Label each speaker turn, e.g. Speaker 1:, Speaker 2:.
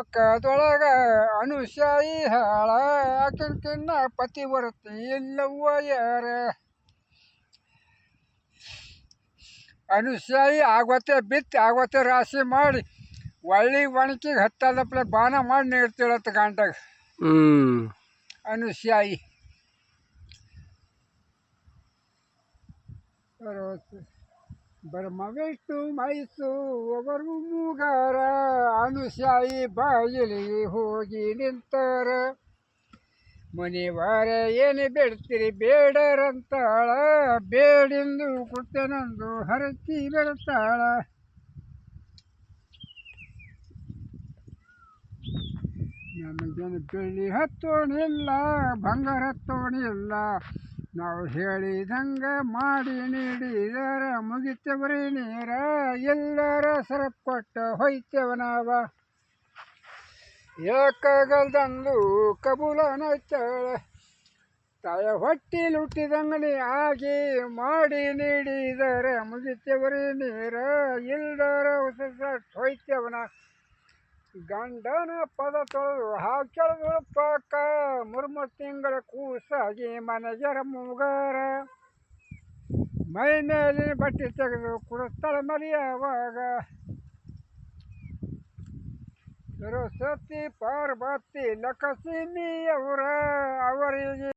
Speaker 1: ಪಕ್ಕದೊಳಗ ಅನುಶಾಯಿ ಹಾಳ ಆಕಿನ್ಕಿನ್ನ ಪತಿವರ್ತಿ ಇಲ್ಲವ್ವ ಯಾರ. ಅನುಶಾಯಿ ಆಗೊತ್ತೆ ಬಿತ್ತಿ ಆಗೊತ್ತೆ ರಾಶಿ ಮಾಡಿ ಒಳ್ಳಿ ಒಣಕಿಗೆ ಹತ್ತದಪ್ಲೆ ಬಾನ ಮಾಡಿ ನೀಡ್ತಿಳತ್ತ ಗಂಟಾಗ. ಅನುಶಾಯಿ ಬ್ರಹ್ಮ ವಿಷ್ಣು ಮೈಸು ಅವರು ಮೂಗಾರ ಅನುಶಾಯಿ ಬಾಗಿಲಿಗೆ ಹೋಗಿ ನಿಂತಾರ. ಮುನಿವಾರ ಏನು ಬೇಡ್ತೀರಿ ಬೇಡರಂತಾಳ, ಬೇಡಿಂದು ಕೊಡ್ತೇನೆಂದು ಹರಕಿ ಬೆಳ್ತಾಳ. ನಮಗೇನು ಬೆಳ್ಳಿ ಹತ್ತೋಣಿಲ್ಲ ಬಂಗಾರ ಹತ್ತೋಣಿಲ್ಲ, ನಾವು ಹೇಳಿದಂಗೆ ಮಾಡಿ ನೀಡಿದರ ಮುಗಿತೇವ್ರಿ ನೀರ, ಎಲ್ಲರ ಸರಪ್ ಕೊಟ್ಟು ಹೊಯ್ತೇವ ನಾವ. ಏಕಾಗಲ್ದಂದು ಕಬೂಲನೈತಾಳ, ತಾಯ ಹೊಟ್ಟಿಲಿ ಹುಟ್ಟಿದಂಗನಿ ಆಗಿ ಮಾಡಿ ನೀಡಿದರೆ ಮುಗಿತೇವ್ರಿ ನೀರ, ಇಲ್ದರ ಹೊಸ ಹೊಯ್ತೇವನ. ಗಂಡನ ಪದ ತೊಳೆದು ಹಾಕ್ಯಳದು ಪಾಕ, ಮೂರ್ಮೂರು ತಿಂಗಳ ಕೂಸಾಗಿ ಮನೆಗರ ಮೂಗಾರ. ಮೈ ಮೇಲಿನ ಬಟ್ಟೆ ತೆಗೆದು ಕುಡಿಸ್ತಾಳ ಮರಿಯಾವಾಗ. ಸರಸ್ವತಿ ಪಾರ್ವತಿ ಲಕ್ಷ್ಮೀ ಅವರಿಗೆ